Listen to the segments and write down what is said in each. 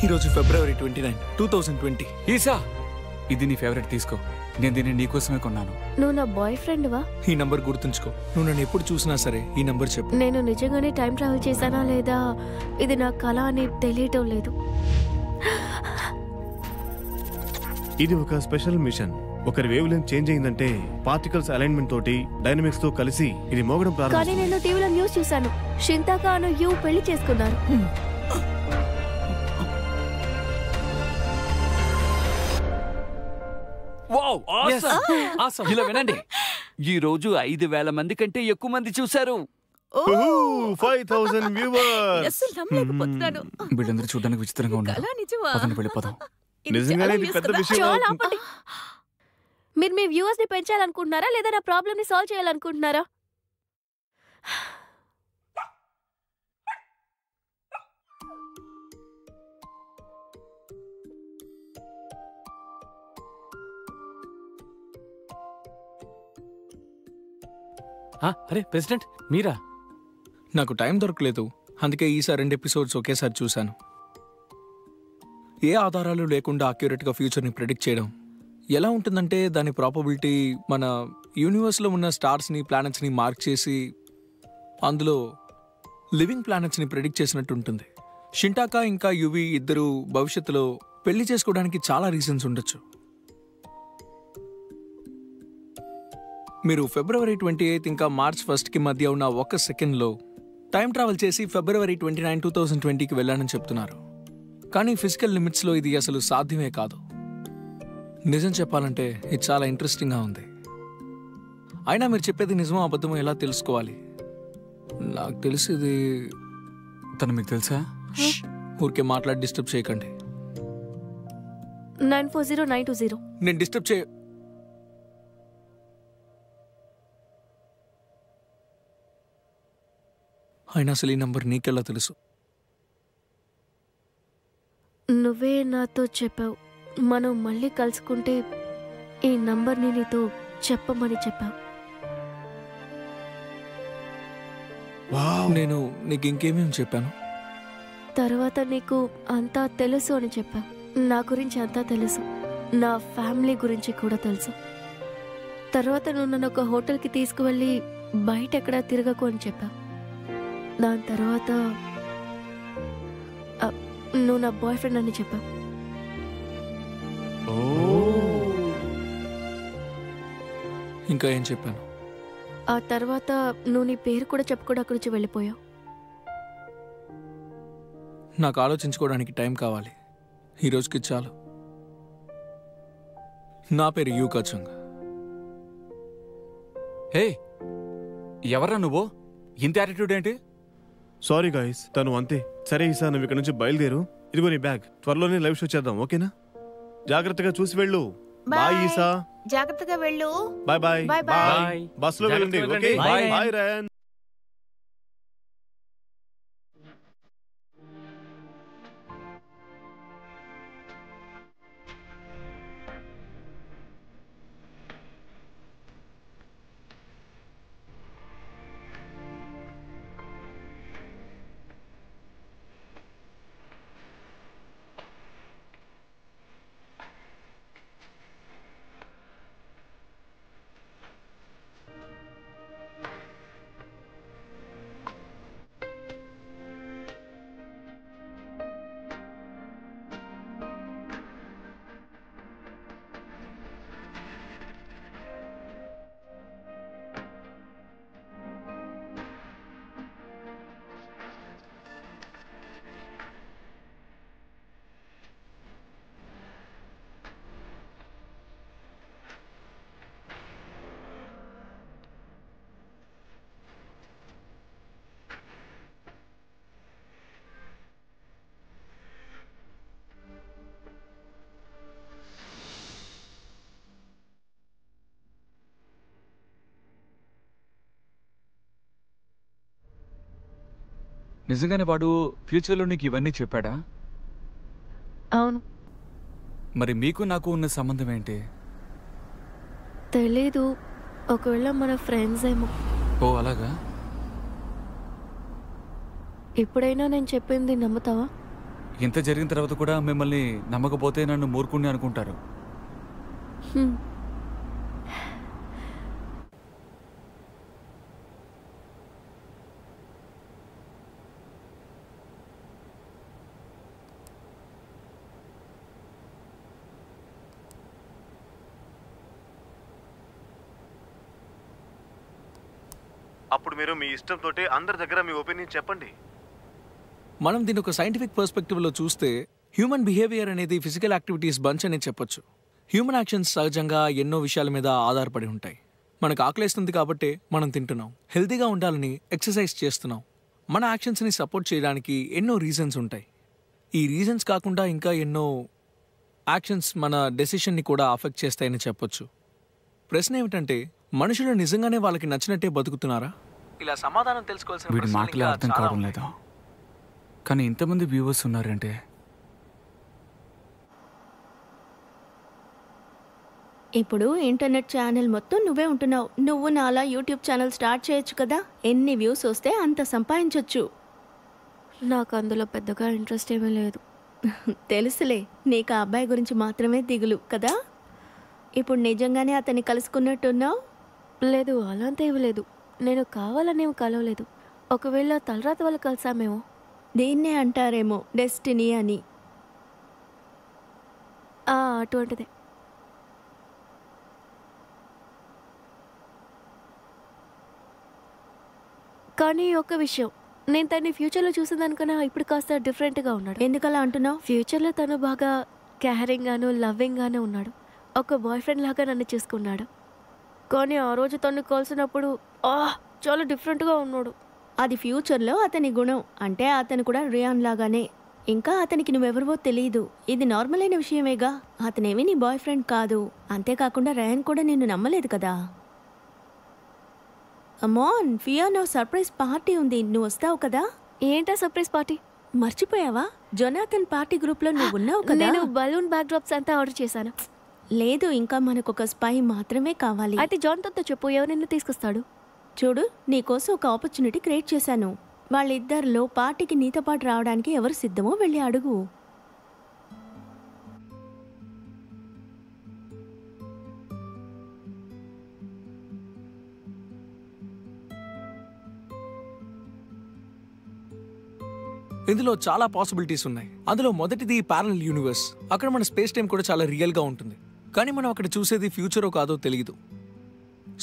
ఈరోజు ఫిబ్రవరి 29, 2020. ఈసా, ఇది నీ ఫేవరెట్ తీసుకో. నేను దీన్ని నీకోసమే కొన్నాను. నువ్వు నా బాయ్ ఫ్రెండ్ వా? ఈ నంబర్ గుర్తుంచుకో. నువ్వు నన్ను ఎప్పుడు చూసినా సరే ఈ నంబర్ చెప్పు. నేను నిజంగానే టైం ట్రావెల్ చేశానా లేదా ఇది నా కళ అని తెలియటం లేదు. ఇది ఒక స్పెషల్ మిషన్. ఒకరి వేవ్ లెంత్ చేంజ్ అయిందంటే పార్టికల్స్ అలైన్మెంట్ తోటి డైనమిక్స్ తో కలిసి ఇది మోగడం ప్రారంభిస్తుంది. కానీ నేను టీవీలో న్యూస్ చూశాను, షింతాకాను యు పెళ్లి చేసుకున్నారు. Wow, awesome. ఇలా వినండి, ఈ రోజు 5,000 మంది కంటే ఎక్కువ మంది చూశారు. 5,000 వ్యూవర్స్. వీళ్ళందరూ చూడడానికి విచిత్రంగా ఉన్నారు. పదండి వెళ్ళిపోదాం. నిజంగానే ఇది పెద్ద విషయం. మీరు మీ వ్యూవర్స్ ని పెంచాలనుకుంటున్నారా లేదా నా ప్రాబ్లమ్ ని సాల్వ్ చేయాలనుకుంటున్నారా? అరే ప్రెసిడెంట్, మీరా? నాకు టైం దొరకలేదు, అందుకే ఈసారి 2 ఎపిసోడ్స్ ఒకేసారి చూశాను. ఏ ఆధారాలు లేకుండా అక్యురేట్గా ఫ్యూచర్ని ప్రిడిక్ట్ చేయడం ఎలా ఉంటుందంటే దాని ప్రాబబిలిటీ మన యూనివర్స్లో ఉన్న స్టార్స్ని, ప్లానెట్స్ని మార్క్ చేసి అందులో లివింగ్ ప్లానెట్స్ని ప్రిడిక్ట్ చేసినట్టు ఉంటుంది. షింటాకా ఇంకా యువి ఇద్దరు భవిష్యత్తులో పెళ్లి చేసుకోవడానికి చాలా రీజన్స్ ఉండొచ్చు. మీరు ఫిబ్రవరి 28 ఇంకా మార్చ్ 1కి మధ్య ఉన్న 1 సెకండ్లో టైం ట్రావెల్ చేసి ఫిబ్రవరి 29, 2020కి వెళ్ళానని చెప్తున్నారు. కానీ ఫిజికల్ లిమిట్స్లో ఇది అసలు సాధ్యమే కాదు. నిజం చెప్పాలంటే ఇది చాలా ఇంట్రెస్టింగ్గా ఉంది. అయినా మీరు చెప్పేది నిజమో అబద్ధమో ఎలా తెలుసుకోవాలి? నాకు తెలిసి ఇది తను మీకు తెలుసా? ఊరికే మాట్లాడి డిస్టర్బ్ చేయకండి. 940920. నేను డిస్టర్బ్ చేయ అయినా అసలు ఈ నంబర్ నీకెలా తెలుసు? నువ్వే నాతో చెప్పావు, మనం మళ్ళీ కలుసుకుంటే ఈ నంబర్ని నీతో చెప్పమని చెప్పావు. నేను నీకు ఇంకేమేమి చెప్పాను? తర్వాత నీకు అంతా తెలుసు అని చెప్పావు. నా గురించి అంతా తెలుసు, నా ఫ్యామిలీ గురించి కూడా తెలుసు. తర్వాత నువ్వు నన్ను ఒక హోటల్కి తీసుకువెళ్ళి బయట ఎక్కడా తిరగకు అని చెప్పావు. దాని తర్వాత నువ్వు నా బాయ్ ఫ్రెండ్ అని చెప్పావు. ఇంకా ఏం చెప్పాను? ఆ తర్వాత నువ్వు నీ పేరు కూడా చెప్పుకోవడం అక్కడి నుంచి వెళ్ళిపోయావు. నాకు ఆలోచించుకోవడానికి టైం కావాలి. ఈరోజుకి చాలు. నా పేరు యూ కచంగ్. హే, ఎవర్రా నువ్వు? ఇంత యాటిట్యూడ్ ఏంటి? సారీ గాయస్, తను అంతే. సరే ఈసా, నువ్వు ఇక్కడ నుంచి బయలుదేరు. ఇదిగో నీ బ్యాగ్. త్వరలోనే లైవ్ షో చేద్దాం, ఓకేనా? జాగ్రత్తగా చూసి వెళ్ళు. బాయ్ ఈసా. జాగ్రత్తగా వెళ్ళు. Bye bye bye. బస్ లో వెళ్ళండి. Okay, bye Ryan. నిజంగానే వాడు ఫ్యూచర్లో నీకు ఇవన్నీ చెప్పాడా? అవును. మరి మీకు నాకు ఉన్న సంబంధం ఏంటి? తెలీదు, ఒకవేళ మన ఫ్రెండ్స్ ఏమో. ఓ అలాగా? ఇప్పుడైనా నేను చెప్పింది నమ్ముతావా? ఇంత జరిగిన తర్వాత కూడా మిమ్మల్ని నమ్మకపోతే నన్ను మూర్ఖుణ్ణి అనుకుంటారు. హ్మ్. అప్పుడు మీరు మీ ఇష్టంతో అందరి దగ్గర మీ ఒపీనియన్ చెప్పండి. మనం దీని ఒక సైంటిఫిక్ పర్స్పెక్టివ్లో చూస్తే హ్యూమన్ బిహేవియర్ అనేది ఫిజికల్ యాక్టివిటీస్ బంచ్ అని చెప్పొచ్చు. హ్యూమన్ యాక్షన్స్ సహజంగా ఎన్నో విషయాల మీద ఆధారపడి ఉంటాయి. మనకు ఆకలేస్తుంది కాబట్టి మనం తింటున్నాం, హెల్తీగా ఉండాలని ఎక్సర్సైజ్ చేస్తున్నాం. మన యాక్షన్స్ని సపోర్ట్ చేయడానికి ఎన్నో రీజన్స్ ఉంటాయి. ఈ రీజన్స్ కాకుండా ఇంకా ఎన్నో యాక్షన్స్ మన డెసిషన్ని కూడా అఫెక్ట్ చేస్తాయని చెప్పొచ్చు. ప్రశ్న ఏమిటంటే, మనుషులు నిజంగానే వాళ్ళకి నచ్చినట్టే బతుకుతున్నారా? ఇలా సమాధానం తెలుసుకోవాల్సిన వీడి ప్రశ్నలు మాటలే ఇంకా అర్థం చాలా కావడం ఉన్నాయి. లేదా? కానీ ఇంతమంది వ్యూవర్స్ ఉన్నారంటే ఇప్పుడు ఇంటర్నెట్ ఛానల్ మొత్తం నువ్వే ఉంటున్నావు. నువ్వు నాలా యూట్యూబ్ ఛానల్ స్టార్ట్ చేయొచ్చు కదా. ఎన్ని వ్యూస్ వస్తే అంత సంపాదించొచ్చు. నాకు అందులో పెద్దగా ఇంట్రెస్ట్ ఏమీ లేదు. తెలుసులే, నీకు ఆ అబ్బాయి గురించి మాత్రమే దిగులు కదా. ఇప్పుడు నిజంగానే అతన్ని కలుసుకున్నట్టున్నావు. లేదు, అలాంటి ఏమీ లేదు. నేను కావాలనేమి కలవలేదు. ఒకవేళ తలరాత వల్ల కలిసామేమో. దీన్నే అంటారేమో డెస్టినీ అని. అటువంటిదే. కానీ ఒక విషయం, నేను తన్ని ఫ్యూచర్లో చూసిన దానికన్నా ఇప్పుడు కాస్త డిఫరెంట్గా ఉన్నాడు. ఎందుకలా అంటున్నావు? ఫ్యూచర్లో తను బాగా కేరింగ్ గాను లవ్వింగ్ గాను ఉన్నాడు. ఒక బాయ్ ఫ్రెండ్ లాగా నన్ను చూసుకున్నాడు. కానీ ఆ రోజు తను కలిసినప్పుడు చాలా డిఫరెంట్గా ఉన్నాడు. అది ఫ్యూచర్లో అతని గుణం. అంటే అతను కూడా రియాన్ లాగానే. ఇంకా అతనికి నువ్వెవరివో తెలియదు. ఇది నార్మల్ అయిన విషయమేగా. అతనేమి నీ బాయ్ ఫ్రెండ్ కాదు. అంతేకాకుండా రియాన్ కూడా నిన్ను నమ్మలేదు కదా. అమ్మోన్, ఫియానో సర్ప్రైజ్ పార్టీ ఉంది, నువ్వు వస్తావు కదా. ఏంటా సర్ప్రైజ్ పార్టీ? మర్చిపోయావా? జొనాథన్ పార్టీ గ్రూప్లో నువ్వు ఉన్నావు కదా. నేను బలూన్ బ్యాక్ డ్రాప్స్ అంతా ఆర్డర్ చేశాను. లేదు, ఇంకా మనకొక స్పై మాత్రమే కావాలి. అయితే జాన్తో చెప్పు, ఎవరు నిన్ను తీసుకొస్తాడు. చూడు, నీకోసం ఒక ఆపర్చునిటీ క్రియేట్ చేశాను. వాళ్ళిద్దరిలో పార్టీకి నీతో పాటు రావడానికి ఎవరు సిద్ధమో వెళ్ళి అడుగు. ఇందులో చాలా పాసిబిలిటీస్ ఉన్నాయి. అందులో మొదటిది ప్యారలల్ యూనివర్స్. అక్కడ మన స్పేస్ టైం కూడా చాలా రియల్గా ఉంటుంది. కానీ మనం అక్కడ చూసేది ఫ్యూచరో కాదో తెలియదు.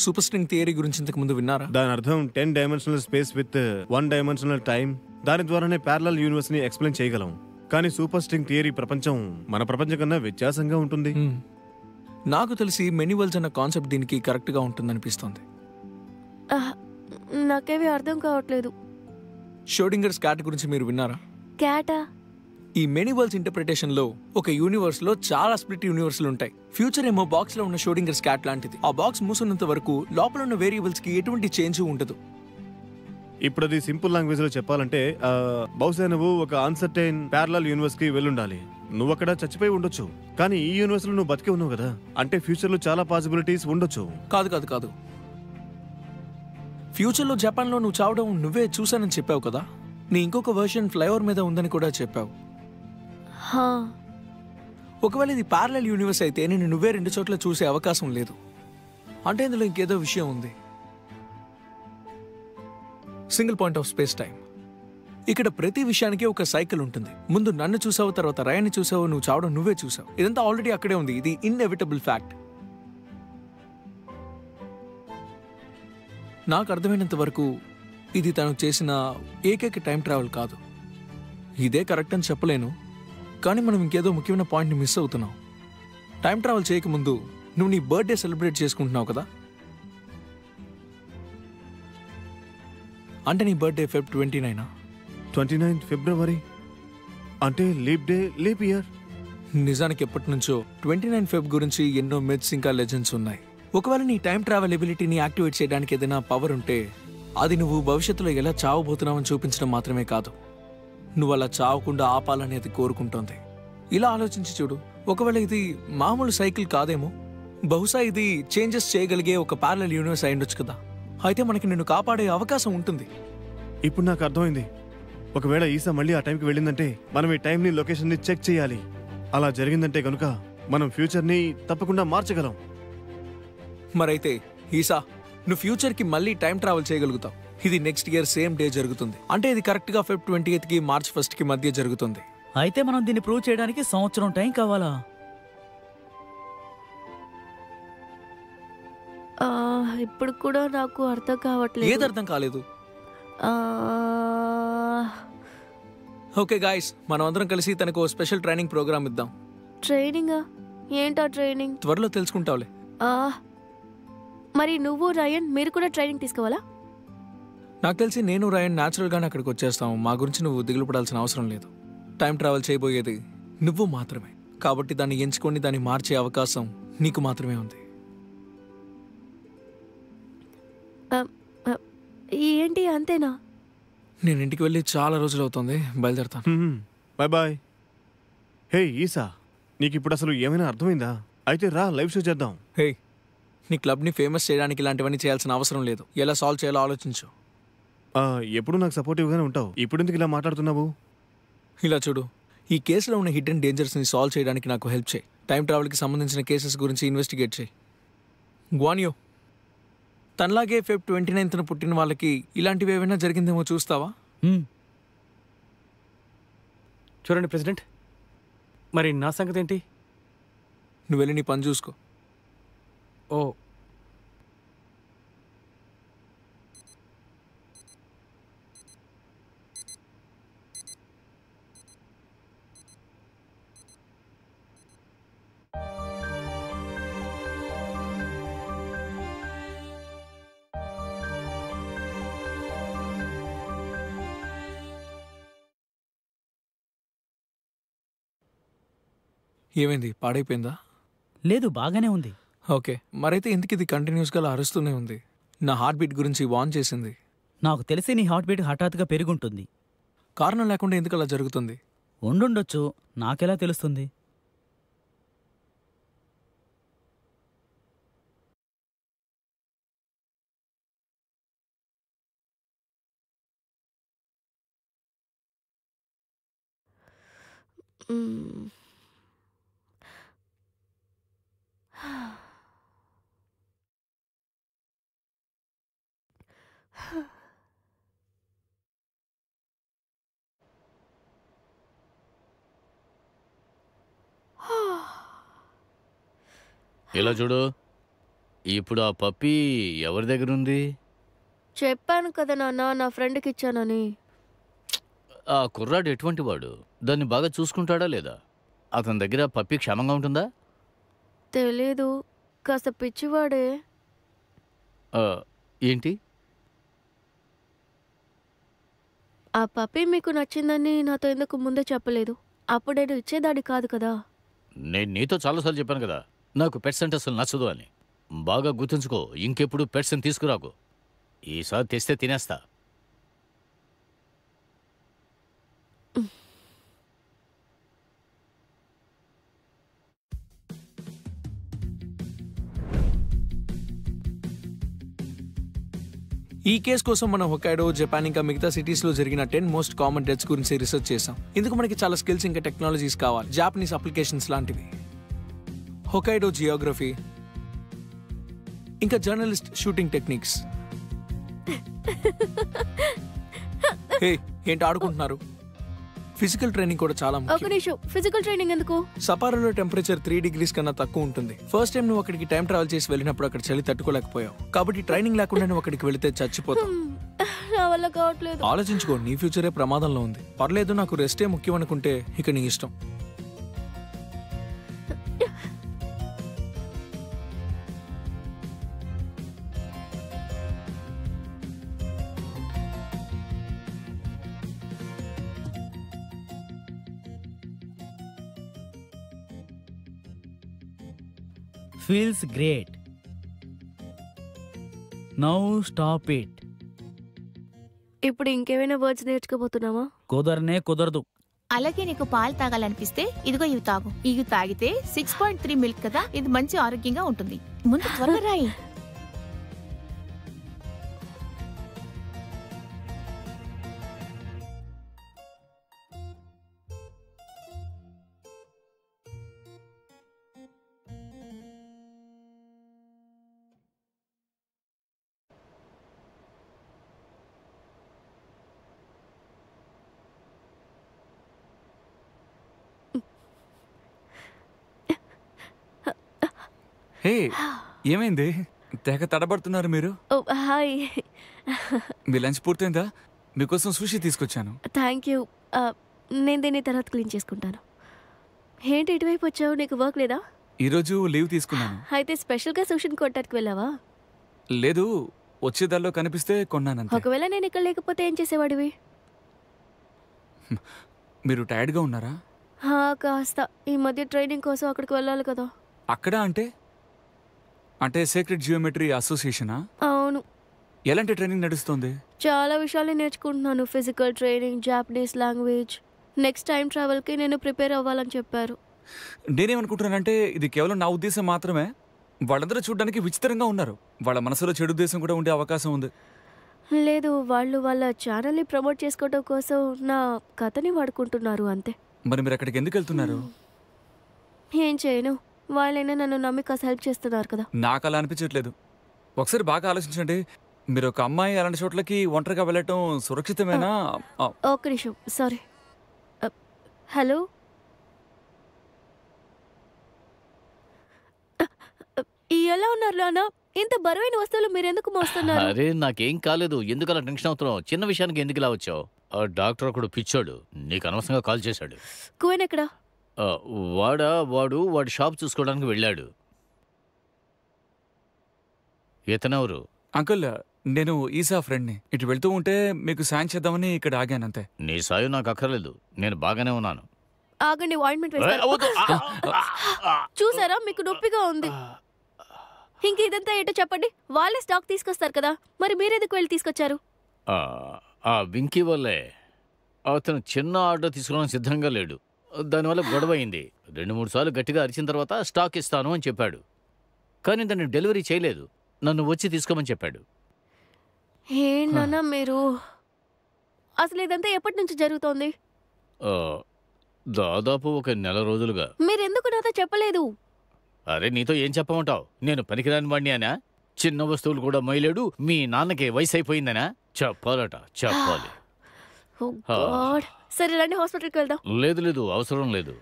సూపర్ స్ట్రింగ్ థియరీ గురించి ఇంతకు ముందు విన్నారా? దాని అర్థం 10 dimensional space with 1 dimensional time. దాని ద్వారానే ప్యారలల్ యూనివర్స్ ని ఎక్స్ప్లెయిన్ చేయగలం. కానీ సూపర్ స్ట్రింగ్ థియరీ ప్రపంచం మన ప్రపంచం కన్నా వ్యత్యాసంగా ఉంటుంది. నాకు తెలిసి మెనీ వరల్డ్స్ అన్న కాన్సెప్ట్ దీనికి కరెక్ట్గా ఉంటుందనిపిస్తుంది. నాకేమీ అర్థం కావట్లేదు. షోడింగర్ స్కాట్ గురించి మీరు విన్నారా? క్యాటా? ఈ మెనీ వరల్డ్స్ ఇంటర్ప్రిటేషన్ లో ఒక యూనివర్స్ లో చాలా స్ప్లిట్ యూనివర్స్లు ఉంటాయి. ఫ్యూచర్ ఏమో బాక్స్ లో ఉన్న షోడింగర్ స్కాట్ లాంటిది. ఆ బాక్స్ మూసున్నంత వరకు లోపల ఉన్న వేరియబుల్స్ కి ఎటువంటి చేంజ్ ఉండదు. ఇప్పుడు అది సింపుల్ లాంగ్వేజ్ లో చెప్పాలంటే బహుశా నువ్వు ఒక అన్సర్టైన్ ప్యారలల్ యూనివర్స్ కి వెళ్ళుండాలి. నువ్వు అక్కడ చచ్చిపోయి ఉండొచ్చు, కానీ ఈ యూనివర్స్ లో నువ్వు బతికే ఉన్నావు కదా. అంటే ఫ్యూచర్ లో చాలా పాసిబిలిటీస్ ఉండొచ్చు. కాదు కాదు కాదు, ఫ్యూచర్ లో జపాన్ లో నువ్వు చావడం నువ్వే చూసానని చెప్పావు కదా. నీ ఇంకొక వర్షన్ ఫ్లైఓవర్ మీద ఉందని కూడా చెప్పావు. ఒకవేళ ఇది ప్యారలల్ యూనివర్స్ అయితే నేను నువ్వే 2 చోట్ల చూసే అవకాశం లేదు. అంటే ఇందులో ఇంకేదో విషయం ఉంది. Single point of space time. ఇక్కడ ప్రతి విషయానికి ఒక సైకిల్ ఉంటుంది. ముందు నన్ను చూసావు, తర్వాత రయాన్ని చూసావు, నువ్వు చావడం నువ్వే చూసావు. ఇదంతా ఆల్రెడీ అక్కడే ఉంది. ఇది ఇన్ఎవిటబుల్ ఫ్యాక్ట్. నాకు అర్థమైనంత వరకు ఇది తను చేసిన ఏకైక టైం ట్రావెల్ కాదు. ఇదే కరెక్ట్ అని చెప్పలేను, కానీ మనం ఇంకేదో ముఖ్యమైన పాయింట్ని మిస్ అవుతున్నాం. టైం ట్రావెల్ చేయకముందు నువ్వు నీ బర్త్డే సెలబ్రేట్ చేసుకుంటున్నావు కదా. అంటే నీ బర్త్డే Feb 29. 29 ఫిబ్రవరి అంటే లీప్ డే, లీప్ ఇయర్. నిజానికి ఎప్పటి నుంచో 29 Feb గురించి ఎన్నో మిత్స్ ఇంకా లెజెండ్స్ ఉన్నాయి. ఒకవేళ నీ టైం ట్రావెల్ ఎబిలిటీని యాక్టివేట్ చేయడానికి ఏదైనా పవర్ ఉంటే అది నువ్వు భవిష్యత్తులో ఎలా చావబోతున్నావని చూపించడం మాత్రమే కాదు, నువ్వు అలా చావకుండా ఆపాలనేది కోరుకుంటోంది. ఇలా ఆలోచించి చూడు. ఒకవేళ ఇది మామూలు సైకిల్ కాదేమో, బహుశా ఇది చేంజెస్ చేయగలిగే ఒక ప్యారలల్ యూనివర్స్ అయి ఉండొచ్చు కదా. అయితే మనకి నిన్ను కాపాడే అవకాశం ఉంటుంది. ఇప్పుడు నాకు అర్థమైంది. ఒకవేళ ఈసా మళ్ళీ ఆ టైంకి వెళ్ళిందంటే మనం ఈ టైంని లొకేషన్ని చెక్ చేయాలి. అలా జరిగిందంటే కనుక మనం ఫ్యూచర్ని తప్పకుండా మార్చగలం. మరైతే ఈసా, నువ్వు ఫ్యూచర్కి మళ్ళీ టైం ట్రావెల్ చేయగలుగుతావు. ఇది నెక్స్ట్ ఇయర్ సేమ్ డే జరుగుతుంది. అంటే ఇది కరెక్ట్గా Feb 28కి March 1కి మధ్య జరుగుతుంది. అయితే మనం దీన్ని ప్రూవ్ చేయడానికి సంవత్సరం టైం కావాలా? ఇప్పుడు కూడా నాకు అర్థం ఏది కావట్లేదు. అర్థం కాలేదు? ఆ, ఓకే గాయస్, మనం అందరం కలిసి తనకు స్పెషల్ ట్రైనింగ్ ప్రోగ్రామ్ ఇద్దాం. ట్రైనింగా? ఏంటా ట్రైనింగ్? త్వరలో తెలుసుకుంటావులే. ఆ, మరి నువ్వు రయన్ మీరు కూడా ట్రైనింగ్ తీసుకోవాలా? నాకు తెలిసి నేను రయన్ న్యాచురల్గానే అక్కడికి వచ్చేస్తాం. మా గురించి నువ్వు దిగులు పడాల్సిన అవసరం లేదు. టైం ట్రావెల్ చేయబోయేది నువ్వు మాత్రమే. కాబట్టి దాన్ని ఎంచుకొని దాన్ని మార్చే అవకాశం నీకు మాత్రమే ఉంది. ఏంటి అంతేనా? నేను ఇంటికి వెళ్ళి చాలా రోజులు అవుతుంది, బయలుదేరుతాను. Bye bye. హే ఈసా, నీకు ఇప్పుడు అసలు ఏమైనా అర్థమైందా? అయితే రా, లైవ్ షో చేద్దాం. హే, నీ క్లబ్ని ఫేమస్ చేయడానికి ఇలాంటివన్నీ చేయాల్సిన అవసరం లేదు. ఎలా సాల్వ్ చేయాలో ఆలోచించు. ఎప్పుడు నాకు సపోర్టివ్గానే ఉంటావు. ఇప్పుడు ఎందుకు ఇలా మాట్లాడుతున్నావు? ఇలా చూడు, ఈ కేసులో ఉన్న హిడెన్ డేంజర్స్ని సాల్వ్ చేయడానికి నాకు హెల్ప్ చేయి. టైం ట్రావెల్కి సంబంధించిన కేసెస్ గురించి ఇన్వెస్టిగేట్ చేయి. గ్వానియో, తనలాగే Feb 29న పుట్టిన వాళ్ళకి ఇలాంటివి ఏమైనా జరిగిందేమో చూస్తావా? చూడండి ప్రెసిడెంట్, మరి నా సంగతి ఏంటి? నువ్వు వెళ్ళి నీ పని చూసుకో. ఓ, ఏమైంది, పాడైపోయిందా? లేదు, బాగానే ఉంది. ఓకే, మరైతే ఎందుకు ఇది కంటిన్యూస్గా అలా అరుస్తూనే ఉంది? నా హార్ట్ బీట్ గురించి వార్న్ చేసింది. నాకు తెలిసి నీ హార్ట్ బీట్ హఠాత్తుగా పెరుగుంటుంది. కారణం లేకుండా ఎందుకు అలా జరుగుతుంది? ఉండుండొచ్చు, నాకెలా తెలుస్తుంది? మ్మ్. ఇలా చూడు, ఇప్పుడు ఆ పప్పి ఎవరి దగ్గర ఉంది? చెప్పాను కదా నాన్న, నా ఫ్రెండ్కి ఇచ్చానని. ఆ కుర్రాడు ఎటువంటి వాడు? దాన్ని బాగా చూసుకుంటాడా లేదా? అతని దగ్గర పప్పి క్షేమంగా ఉంటుందా? తెలీదు, కాస్త పిచ్చివాడే. ఆ, ఏంటి? ఆ పప్పి మీకు నచ్చిందని నాతో ఎందుకు ముందే చెప్పలేదు? అప్పుడు నేను ఇచ్చేదాడి కాదు కదా. నేను నీతో చాలాసార్లు చెప్పాను కదా, నాకు పెట్స్ అంటే అసలు నచ్చదు అని. బాగా గుర్తుంచుకో, ఇంకెప్పుడు పెట్స్ని తీసుకురాకు. ఈసారి తెస్తే తినేస్తా. ఈ కేసు కోసం మనం హొక్కైడో, జపాన్ ఇంకా మిగతా సిటీస్లో జరిగిన 10 మోస్ట్ కామన్ డెత్స్ గురించి రీసెర్చ్ చేసాం. ఇందుకు మనకి చాలా స్కిల్స్ ఇంకా టెక్నాలజీస్ కావాలి. జాపనీస్ అప్లికేషన్స్ లాంటివి, హొక్కైడో జియోగ్రఫీ, ఇంకా జర్నలిస్ట్ షూటింగ్ టెక్నిక్స్. హే, ఏంటి ఆడుకుంటున్నారు? ఫిజికల్ ట్రైనింగ్ కూడా చాలా ఒక ముఖ్యం. నిమిషం, ఫిజికల్ ట్రైనింగ్ ఎందుకు? సపారాలో టెంపరేచర్ 3 degrees కన్నా తక్కువ ఉంటుంది. ఫస్ట్ టైం నువ్వు అక్కడికి టైం ట్రావెల్ చేసి వెళ్ళినప్పుడు అక్కడ చలి తట్టుకోలేకపోయావు. కాబట్టి ట్రైనింగ్ లేకుండా నువ్వు అక్కడికి వెళితే చచ్చిపోతావు. నా వల్ల కావట్లేదు. ఆలోచించుకో, నీ ఫ్యూచరే ప్రమాదంలో ఉంది. పర్లేదు, నాకు రెస్టే ముఖ్యం అనుకుంటే ఇక నీ ఇష్టం. Feels great. Now stop it. ఇప్పుడు ఇంకేమైనా వర్డ్స్ నేర్చుకోబోతున్నావా? కుదరనే కుదరదు. అలాగే నీకు పాలు తాగాలనిపిస్తే ఇదిగో ఇవి తాగు. ఇవి తాగితే 6.3 మిల్క్ కదా, ఇది మంచి ఆరోగ్యంగా ఉంటుంది. ముందు త్వరగా రాయి. హే ఏమైంది తెగ తడబడుతున్నారు మీరు? ఓ హాయ్. మీ లంచ్ పూర్తయిందా? మీకోసం సుషి తీసుకొచ్చాను. Thank you. నేను దీన్ని తర్వాత క్లీన్ చేసుకుంటాను. ఏంటి ఇటువైపు వచ్చావు? నీకు వర్క్ లేదా? ఈరోజు లీవ్ తీసుకున్నాను. అయితే స్పెషల్గా సూషన్ కొట్టడానికి వెళ్ళావా? లేదు, వచ్చేదారిలో కనిపిస్తే కొన్నానంతే. ఒకవేళ నేను ఇక్కడ లేకపోతే ఏం చేసేవాడివి? మీరు టైర్డ్గా ఉన్నారా? కాస్త. ఈ మధ్య ట్రైనింగ్ కోసం అక్కడికి వెళ్ళాలి కదా. అక్కడ అంటే సీక్రెట్ జియోమెట్రీ అసోసియేషనా? అవును. ఎలాంటి ట్రైనింగ్ నడుస్తుంది? చాలా విషయాలు నేర్చుకుంటున్నాను. Physical training, Japanese language. Next time ట్రావెల్కి నేను ప్రిపేర్ అవ్వాలని చెప్పారు. నేనేమనుకుంటున్నానంటే ఇది కేవలం నా ఉద్దేశం మాత్రమే. వాళ్ళందరూ చూడడానికి విచిత్రంగా ఉన్నారు. వాళ్ళ మనసులో చెడు ఉద్దేశం కూడా ఉండే అవకాశం ఉంది. లేదు, వాళ్ళు వాళ్ళ ఛానల్ని ప్రమోట్ చేసుకోవడం కోసం నా కథని వాడుకుంటున్నారు అంతే. మరి మీరు అక్కడికి ఎందుకు వెళ్తున్నారు? ఏం చేయను, వాళ్ళైనా నన్ను నమ్మి కాస్త హెల్ప్ చేస్తున్నారు కదా. నాకు అలా అనిపించట్లేదు. ఒకసారి బాగా ఆలోచించండి. మీరు ఒక అమ్మాయి అలాంటి చోట్లకి ఒంటరిగా వెళ్ళటం సురక్షితమేనా? ఒక్క నిమిషం, సారీ. హలో, ఎలా ఉన్నారు నాన్న? ఇంత బరువైన వస్తువులు మీరెందుకు మోస్తున్నారు? అరే నాకేం కాలేదు, ఎందుకు అలా టెన్షన్ అవుతున్నావు? చిన్న విషయానికి ఎందుకు ఇలా వచ్చావు? ఆ డాక్టర్ ఒకడు పిచ్చాడు, నీకు అనవసరంగా కాల్ చేశాడు. కువెన్ ఎక్కడా? వాడి షాప్ చూసుకోవడానికి వెళ్ళాడు. ఇతనెవరు? అంకుల్, నేను ఈసా ఫ్రెండ్ని. ఇటు వెళ్తూ ఉంటే మీకు సాయం చేద్దామని ఇక్కడ ఆగానంతే. నీ సాయం నాకు అక్కర్లేదు, నేను బాగానే ఉన్నాను. ఆగండి, ఆయింట్మెంట్ వేస్తాను. చూసారా, మీకు నొప్పిగా ఉంది. ఇంక ఇదంతా ఏంటో చెప్పండి. వాళ్ళే స్టాక్ తీసుకొస్తారు కదా, మరి మీరెందుకు వెళ్ళి తీసుకొచ్చారు? ఆ వింకీ వల్లే. అతను చిన్న ఆర్డర్ తీసుకోవడానికి సిద్ధంగా లేడు, దానివల్ల గొడవ అయింది. 2-3 సార్లు గట్టిగా అరిచిన తర్వాత స్టాక్ ఇస్తాను అని చెప్పాడు, కానీ దాన్ని డెలివరీ చేయలేదు. నన్ను వచ్చి తీసుకోమని చెప్పాడు. ఏంటన్నా మీరు? అసలు ఇదంతా ఎప్పటి నుంచి జరుగుతోంది? దాదాపు 1 నెల రోజులుగా. మీరెందుకు నాతో చెప్పలేదు? అరే నీతో ఏం చెప్పమంటావు? నేను పనికిరాని వాడిని అనా? చిన్న వస్తువులు కూడా మొయ్యలేడు, మీ నాన్నకి వయసు అయిపోయిందనా? చెప్పాలి. సరే రండి, హాస్పిటల్కి వెళ్దాం. లేదు, అవసరం లేదు.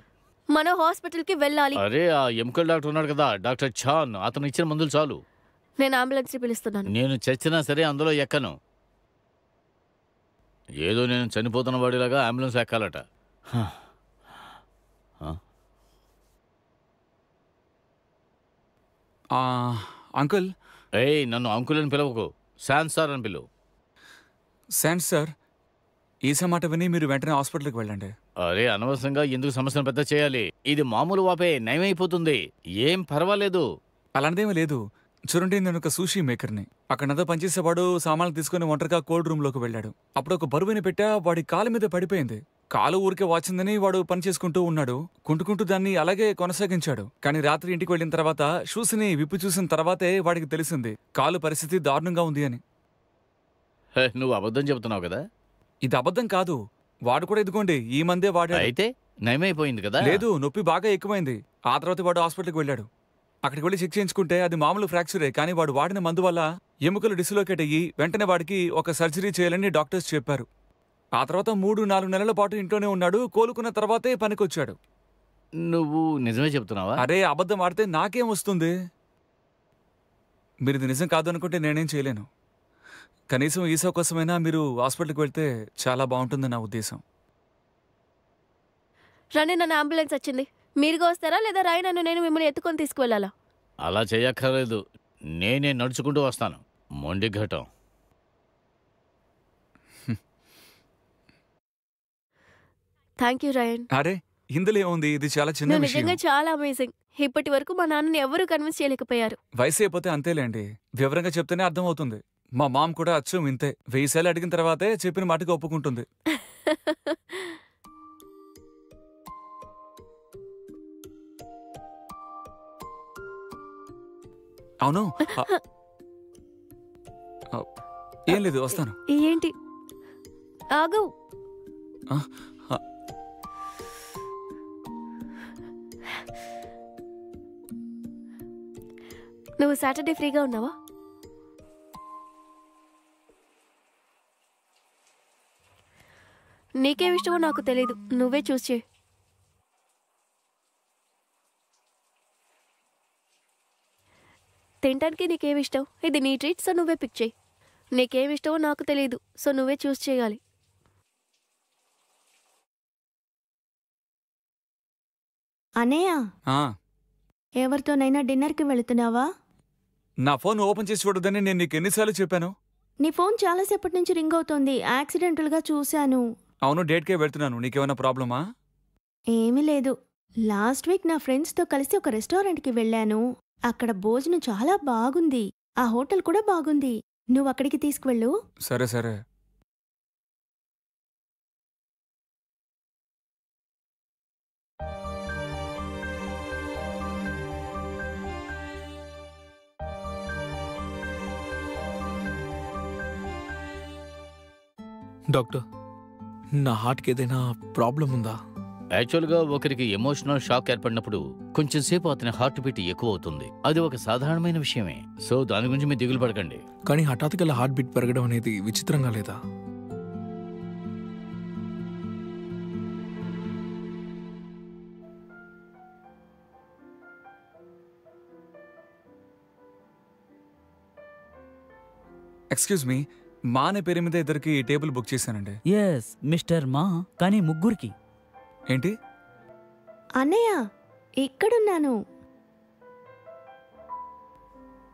మనం హాస్పిటల్కి వెళ్ళాలి. అరే ఆ ఎముకల డాక్టర్ ఉన్నాడు కదా, డాక్టర్ ఛాన్, అతను ఇచ్చిన మందులు చాలు. నేను అంబులెన్స్ పిలుస్తున్నాను. నేను చచ్చినా సరే అందులో ఎక్కను. ఏదో నేను చనిపోతున్న వాడిలాగా అంబులెన్స్ ఎక్కాలట. అంకుల్. నన్ను అంకుల్ అని పిలవకు, శాన్ సార్ అని పిలువు. శాన్ సార్, ఈసా మాట విని మీరు వెంటనే హాస్పిటల్కి వెళ్ళండి. అరే అనవసరంగా ఎందుకు సమస్యను పెద్ద చేయాలి? ఇది మామూలు వాపే, నయమైపోతుంది, ఏం పర్వాలేదు. అలాంటిదేమీ లేదు. చూడండి, నేను ఒక సూషీ మేకర్ని. అక్కడంతా పనిచేసేవాడు సామాన్లు తీసుకుని ఒంటరిగా కోల్డ్ రూమ్లోకి వెళ్ళాడు. అప్పుడు ఒక బరువుని పెట్టా, వాడి కాలు మీద పడిపోయింది. కాలు ఊరికే వాచిందని వాడు పని చేసుకుంటూ ఉన్నాడు. కుంటుకుంటూ దాన్ని అలాగే కొనసాగించాడు. కానీ రాత్రి ఇంటికి వెళ్ళిన తర్వాత షూస్ని విప్పి చూసిన తర్వాతే వాడికి తెలిసింది కాలు పరిస్థితి దారుణంగా ఉంది అని. నువ్వు అబద్ధం చెబుతున్నావు కదా? ఇది అబద్ధం కాదు. వాడు కూడా ఇదిగోండి ఈ మందే వాడాడు. అయితే నయమైపోయింది కదా? లేదు, నొప్పి బాగా ఎక్కువైంది. ఆ తర్వాత వాడు హాస్పిటల్కి వెళ్ళాడు. అక్కడికి వెళ్ళి చెక్ చేయించుకుంటే అది మామూలు ఫ్రాక్చరే, కానీ వాడు వాడిన మందు వల్ల ఎముకలు డిస్లోకేట్ అయ్యి వెంటనే వాడికి ఒక సర్జరీ చేయాలని డాక్టర్స్ చెప్పారు. ఆ తర్వాత 3-4 నెలల పాటు ఇంట్లోనే ఉన్నాడు. కోలుకున్న తర్వాతే పనికొచ్చాడు. నువ్వు నిజమే చెప్తున్నావా? అరే అబద్ధం ఆడితే నాకేం వస్తుంది? మీరు ఇది నిజం కాదు అనుకుంటే నేనేం చేయలేను. కనీసం ఈసా కోసమైనా మీరు హాస్పిటల్కి వెళ్తే చాలా బాగుంటుంది నా ఉద్దేశం. రండి, నన్ను అంబులెన్స్ వచ్చింది. మీరుగా వస్తారా లేదా రాయి నన్ను నేను మిమ్మల్ని ఎత్తుకొని తీసుకువెళ్ళాలా? అలా చేయక్కర్లేదు, నేనే నడుచుకుంటూ వస్తాను. మొండి ఘటం. థ్యాంక్ యూ రాయన్. అరే ఇందులో ఏముంది, ఇది చాలా చిన్న నువ్వు విషయం. నిజంగా చాలా అమేజింగ్. ఇప్పటి వరకు మా నాన్నని ఎవరూ కన్విన్స్ చేయలేకపోయారు. వయసు అయిపోతే అంతేలేండి, వివరంగా చెప్తేనే అర్థమవుతుంది. మా మామ్ కూడా అచ్చం ఇంతే. 1000 సార్లు అడిగిన తర్వాతే చెప్పిన మాటకి ఒప్పుకుంటుంది. అవును, ఏం లేదు, వస్తాను. ఏంటి? ఆగు. నువ్వు సాటర్డే ఫ్రీగా ఉన్నావా? నీకేం ఇష్టమో నాకు తెలీదు, నువ్వే చూస్ చేయి. తినడానికి నీకేమిష్టం? ఇది నీ ట్రీట్, సో నువ్వే పిక్ చేయి. నీకేమిష్టమో నాకు తెలియదు, సో నువ్వే చూస్ చేయాలి. అనయ్య, ఆ, ఎవరితోనైనా డిన్నర్కి వెళుతున్నావా? నా ఫోన్ ఓపెన్ చేసి చూడదని నేను నీకు ఎన్నిసార్లు చెప్పాను? నీ ఫోన్ చాలాసేపటి నుంచి రింగ్ అవుతోంది. యాక్సిడెంటల్గా చూశాను. అవును, డేట్కే వెళ్తున్నాను. నీకేమైనా ప్రాబ్లమా? ఏమీ లేదు. లాస్ట్ వీక్ నా ఫ్రెండ్స్తో కలిసి ఒక రెస్టారెంట్కి వెళ్ళాను. అక్కడ భోజనం చాలా బాగుంది. ఆ హోటల్ కూడా బాగుంది. నువ్వు అక్కడికి తీసుకువెళ్ళు. సరే సరే. డాక్టర్, నా హార్ట్కి ఏదైనా ప్రాబ్లం ఉందా? యాక్చువల్గా ఒకరికి ఎమోషనల్ షాక్ ఏర్పడినప్పుడు కొంచెం సేపు అతని హార్ట్ బీట్ ఎక్కువ అవుతుంది. అది ఒక సాధారణమైన విషయమే. సో దాని గురించి మీరు దిగులు పడకండి. కానీ హఠాత్తుగా హార్ట్ బీట్ పెరగడం అనేది విచిత్రంగా లేదా? ఎక్స్క్యూజ్ మీ, మా అనే పేరు మీద ఇద్దరికి టేబుల్ బుక్ చేశానండి. ఎస్ మిస్టర్ మా, కానీ ముగ్గురికి. ఏంటి? అన్నయ్య, ఇక్కడున్నాను.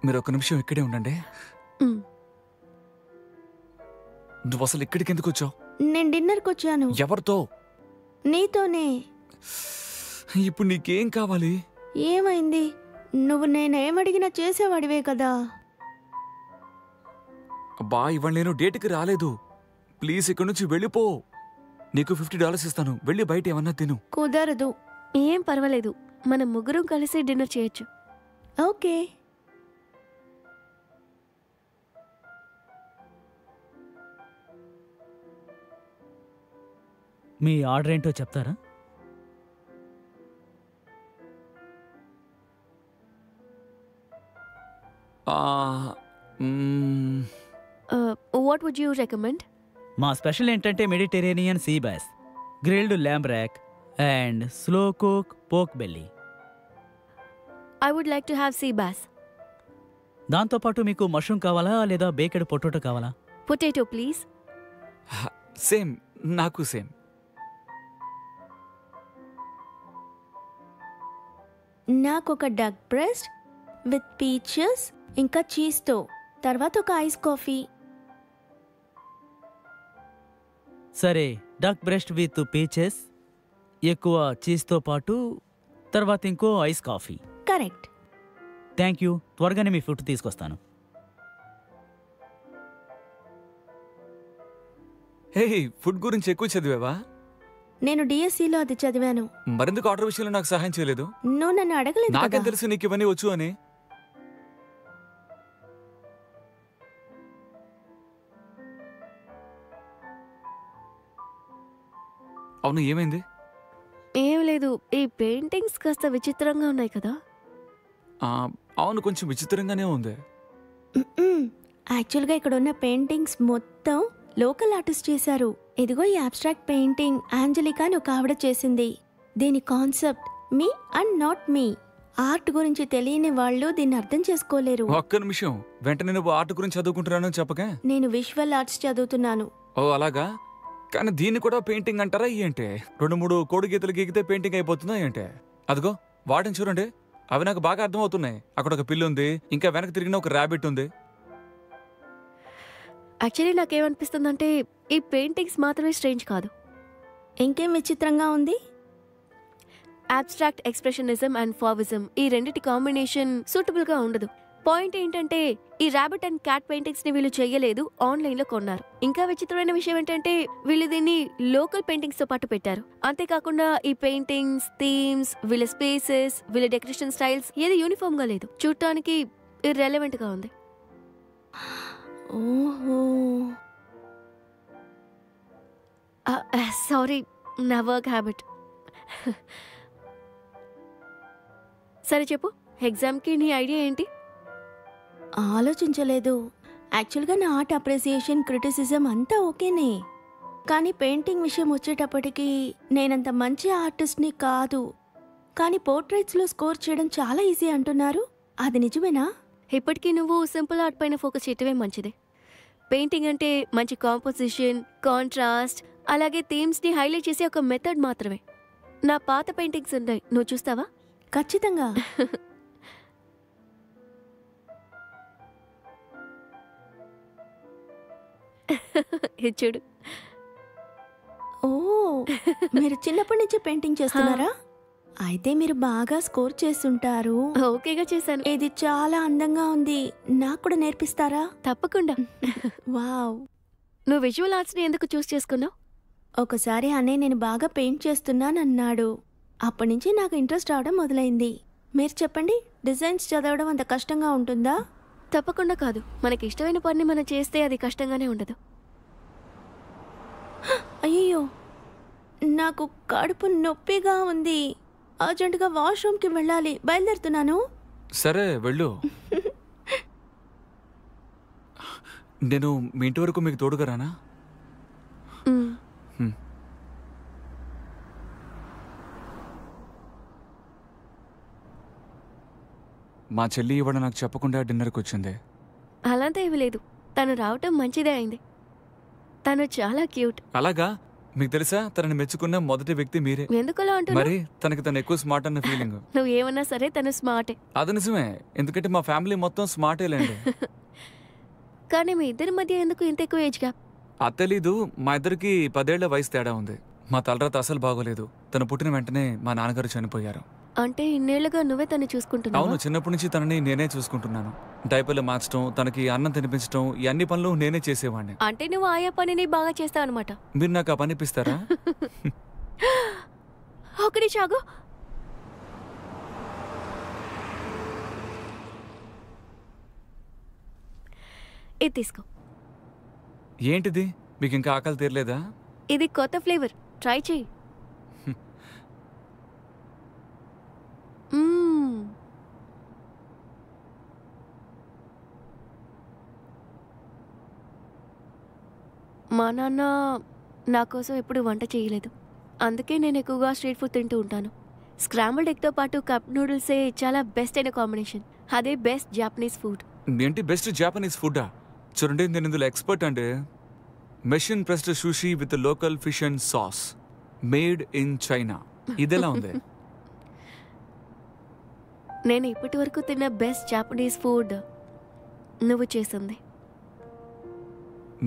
మీరు ఒక నిమిషం ఇక్కడే ఉండండి. ఉమ్. నువ్వు అసలు ఇక్కడికి ఎందుకు వచ్చావు? నేను డిన్నర్కి వచ్చాను. ఎవరితో? నీతోనే. ఇప్పుడు నీకేం కావాలి? ఏమైంది? నువ్వు నేనేమడిగినా చేసేవాడివే కదా. అబ్బా, ఇవాళ నేను డేట్కి రాలేదు. ప్లీజ్ ఇక్కడి నుంచి వెళ్ళిపో. నీకు $50 ఇస్తాను. వెళ్ళి బయట ఏమన్నా తిను. కుదరదు. ఏం పర్వాలేదు, మనం ముగ్గురం కలిసి డిన్నర్ చేయొచ్చు. ఓకే. మీ ఆర్డర్ ఏంటో చెప్తారా? What would you recommend? మా స్పెషల్ ఏంటంటే Mediterranean sea bass, grilled lamb rack and slow cook pork belly. I would like to have sea bass. దాంతోపాటు మీకు మష్రూమ్ కావాలా లేదా బేక్డ్ పొటాటో కావాలా? Potato please. సేమ్, నాకు సేమ్. నాకొక డక్ బ్రెస్ట్ విత్ పీచెస్ ఇంకా చీజ్తో, తర్వాత ఒక ఐస్ కాఫీ. సరే, డక్ బ్రెస్ట్ విత్ పీచెస్, ఎక్కువ చీజ్తో పాటు, తర్వాత ఇంకో ice coffee. Correct. Thank you. త్వరగానే మీ ఫుడ్ తీసుకొస్తాను. హే, ఫుడ్ గురించి ఎక్కువ చదివావా? నేను డిఎస్సిలో అది చదివాను. మరెందుకు ఆర్డర్ విషయంలో నాకు సహాయం చేయలేదు? నువ్వు నన్ను అడగలేదు నాకేం కదా. తెలుసు నీకు ఇవన్నీ వచ్చు అని? అవును, ఏమైంది? ఏం లేదు, ఈ పెయింటింగ్స్ కాస్త విచిత్రంగా ఉన్నాయి కదా. ఆ, అవును, కొంచెం విచిత్రంగానే ఉంది. యాక్చువల్గా ఇక్కడ ఉన్న పెయింటింగ్స్ మొత్తం లోకల్ ఆర్టిస్ట్ చేశారు. ఇదిగో ఈ అబ్స్ట్రాక్ట్ పెయింటింగ్ ఆంజలికా అని ఒక ఆవిడ చేసింది. దీని concept me and not me. Art గురించి తెలియని వాళ్ళు దీన్ని అర్థం చేసుకోలేరు. ఒక్క నిమిషం, వెంటనే నువ్వు ఆర్ట్ గురించి చదువుకుంటున్నాను చెప్పకే. నేను విజువల్ ఆర్ట్స్ చదువుతున్నాను. ఓ అలాగా? కానీ దీన్ని కూడా పెయింటింగ్ అంటారా ఏంటే? 2-3 కోడి గీతలు గీకితే పెయింటింగ్ అయిపోతుందా ఏంటే? అదిగో వాటిని చూడండి, అవి నాకు బాగా అర్థమవుతున్నాయి. అక్కడ ఒక పిల్లి ఉంది, ఇంకా వెనక తిరిగిన ఒక ర్యాబిట్ ఉంది. యాక్చువల్లీ నాకేమనిపిస్తుందంటే ఈ పెయింటింగ్స్ మాత్రమే స్ట్రేంజ్ కాదు. ఇంకేం విచిత్రంగా ఉంది? అబ్స్ట్రాక్ట్ ఎక్స్ప్రెషనిజం అండ్ ఫావిజం, ఈ రెండిటి కాంబినేషన్ సూటబుల్ గా ఉండదు. పాయింట్ ఏంటంటే ఈ ర్యాబిట్ అండ్ క్యాట్ పెయింటింగ్స్ ని వీళ్ళు చేయలేదు, ఆన్లైన్ లో కొన్నారు. ఇంకా విచిత్రమైన విషయం ఏంటంటే వీళ్ళు దీన్ని లోకల్ పెయింటింగ్స్ తో పాటు పెట్టారు. అంతేకాకుండా ఈ పెయింటింగ్స్, థీమ్స్, వీళ్ళ స్పేసెస్, వీళ్ళ డెకరేషన్ స్టైల్స్ ఏది యూనిఫామ్ గా లేదు. చూడటానికి ఇర్రెలవెంట్ గా ఉంది. ఓహో, సారీ, నా వర్క్ హ్యాబిట్. సరే చెప్పు, ఎగ్జామ్కి నీ ఐడియా ఏంటి? ఆలోచించలేదు. యాక్చువల్గా నా ఆర్ట్ అప్రిసియేషన్, క్రిటిసిజం అంతా ఓకేనే. కానీ పెయింటింగ్ విషయం వచ్చేటప్పటికి నేనంత మంచి ఆర్టిస్ట్ని కాదు. కానీ పోర్ట్రేట్స్లో స్కోర్ చేయడం చాలా ఈజీ అంటున్నారు, అది నిజమేనా? ఇప్పటికీ నువ్వు సింపుల్ ఆర్ట్ పైన ఫోకస్ చేయటమే మంచిది. పెయింటింగ్ అంటే మంచి కాంపోజిషన్, కాంట్రాస్ట్, అలాగే థీమ్స్ని హైలైట్ చేసే ఒక మెథడ్ మాత్రమే. నా పాత పెయింటింగ్స్ ఉన్నాయి, నువ్వు చూస్తావా? ఖచ్చితంగా. ఇది చూడు. ఓ, మీరు చిన్నప్పటి నుంచి పెయింటింగ్ చేస్తున్నారా? అయితే మీరు బాగా స్కోర్ చేస్తుంటారు. ఓకేగా చేశాను. ఇది చాలా అందంగా ఉంది, నాకు కూడా నేర్పిస్తారా? తప్పకుండా. వావ్. నువ్వు విజువల్ ఆర్ట్స్ని ఎందుకు చూస్ చేసుకున్నావు? ఒకసారి అన్నయ్య నేను బాగా పెయింట్ చేస్తున్నానన్నాడు. అప్పటి నుంచి నాకు ఇంట్రెస్ట్ రావడం మొదలైంది. మీరు చెప్పండి, డిజైన్స్ చదవడం అంత కష్టంగా ఉంటుందా? తప్పకుండా కాదు. మనకి ఇష్టమైన పని మనం చేస్తే అది కష్టంగానే ఉండదు. అయ్యో, నాకు కడుపు నొప్పిగా ఉంది. అర్జెంటుగా వాష్రూమ్కి వెళ్ళాలి. బయలుదేరుతున్నాను. సరే వెళ్ళు. నేను మీ ఇంటి వరకు మీకు తోడుగా రానా? మా చెల్లి ఇవాళ నాకు చెప్పకుండా డిన్నర్కి వచ్చింది. అలాంతా ఏమీ లేదు. తను రావటం మంచిదే అయింది. తను చాలా క్యూట్. అలాగా? మీకు తెలుసా, తనని మెచ్చుకున్న మొదటి వ్యక్తి మీరే. ఎందుకలా అంటున్నావు? మరి తను ఎక్కువ స్మార్ట్ అన్న ఫీలింగ్. నువ్వు ఏమన్నా సరే తను స్మార్టే. అది నిజమే, ఎందుకంటే మా ఫ్యామిలీ మొత్తం స్మార్టేలేండి. కానీ మీ ఇద్దరి మధ్య ఎందుకు ఇంత ఎక్కువ ఏజ్ గ్యాప్? అది తెలీదు, మా ఇద్దరికి 10 ఏళ్ల వయసు తేడా ఉంది. మా తలరాత అసలు బాగోలేదు. తను పుట్టిన వెంటనే మా నాన్నగారు చనిపోయారు. అంటే ఇన్నేళ్లుగా నువ్వే తను చూసుకుంటున్నావు? అవును, చిన్నప్పటి నుంచి తనని నేనే చూసుకుంటున్నాను. డైపర్లు మార్చడం, తనకి అన్నం తినిపించడం, ఈ అన్ని పనులు నేనే చేసేవాడిని. అంటే నువ్వు ఆయా పనిని బాగా చేస్తావు అనమాట. మీరు నాకు ఆ పని ఇప్పిస్తారా? ఒకటి చాగు. ఇది తీసుకో. ఏంటిది? మీకు ఇంకా ఆకలి తీరలేదా? ఇది కొత్త ఫ్లేవర్, ట్రై చెయ్యి. మా నాన్న నా కోసం ఎప్పుడు వంట చేయలేదు. అందుకే నేను ఎక్కువగా స్ట్రీట్ ఫుడ్ తింటూ ఉంటాను. స్క్రాంబుల్డ్ ఎగ్తో పాటు కప్ నూడిల్సే చాలా బెస్ట్ అయిన కాంబినేషన్. అదే బెస్ట్ జాపనీస్ ఫుడ్. ఏంటి బెస్ట్ జాపనీస్ ఫుడ్డా? చూడండి, నేను ఇందులో ఎక్స్పర్ట్ అండి. Machine pressed sushi with local fish and sauce made in China. ఇదెలా ఉంది? నేను ఇప్పటి వరకు తిన్న బెస్ట్ జాపనీస్ ఫుడ్ నువ్వు చేసింది.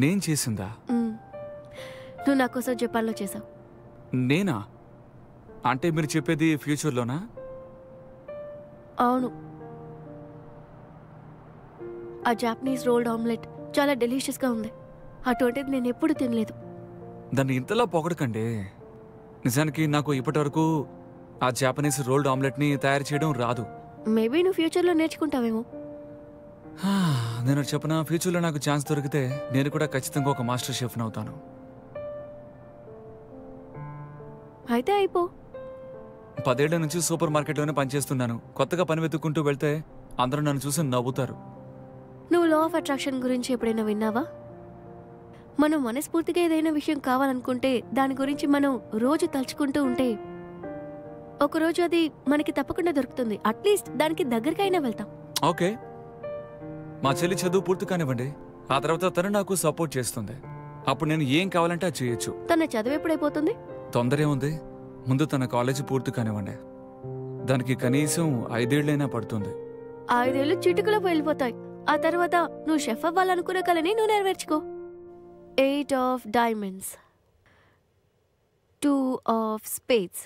నేను చేసిందా? నువ్వు నా కోసం జపాన్లో చేసావు. నేనా? అంటే మీరు చెప్పేది ఫ్యూచర్లోనా? అవును. ఆ జాపనీస్ రోల్డ్ ఆమ్లెట్ చాలా డెలిషియస్గా ఉంది. అటువంటిది నేను ఎప్పుడు తినలేదు. దాన్ని ఇంతలా పొగడకండి. నిజానికి నాకు ఇప్పటి వరకు ఆ జాపనీస్ రోల్డ్ ఆమ్లెట్ని తయారు చేయడం రాదు. మేబీ నువ్వు ఫ్యూచర్లో నేర్చుకుంటావేమో. నేను చెప్పిన ఫ్యూచర్లో నాకు ఛాన్స్ దొరికితే నేను కూడా ఖచ్చితంగా ఒక మాస్టర్ షెఫ్ని అవుతాను. అయితే అయిపో. 10 ఏళ్ల నుంచి సూపర్ మార్కెట్లోనే పనిచేస్తున్నాను. కొత్తగా పని వెతుక్కుంటూ వెళ్తే అందరూ నన్ను చూసి నవ్వుతారు. నువ్వు లా ఆఫ్ అట్రాక్షన్ గురించి ఎప్పుడైనా విన్నావా? మనం మనస్ఫూర్తిగా ఏదైనా విషయం కావాలనుకుంటే దాని గురించి మనం రోజు తలుచుకుంటూ ఉంటే ఒకరోజు అది మనకి తప్పకుండా దొరుకుతుంది. అట్లీస్ట్ దానికి దగ్గరకైనా వెళ్తాం. ఓకే, మా చెల్లి చదువు పూర్తి కానివ్వండి. ఆ తర్వాత తను నాకు సపోర్ట్ చేస్తుంది. అప్పుడు నేను ఏం కావాలంటే అది చేయొచ్చు. తన చదువు ఎప్పుడైపోతుంది? తొందరే ఉంది. ముందు తన కాలేజీ పూర్తి కానివ్వండి. దానికి కనీసం 5 ఏళ్లైనా పడుతుంది. 5 ఏళ్ళు చిటుకులో వెళ్ళిపోతాయి. ఆ తర్వాత నువ్వు షెఫ్ అవ్వాలనుకున్న కలని నువ్వు నెరవేర్చుకో. 8 ఆఫ్ డైమండ్స్, 2 ఆఫ్ స్పేడ్స్.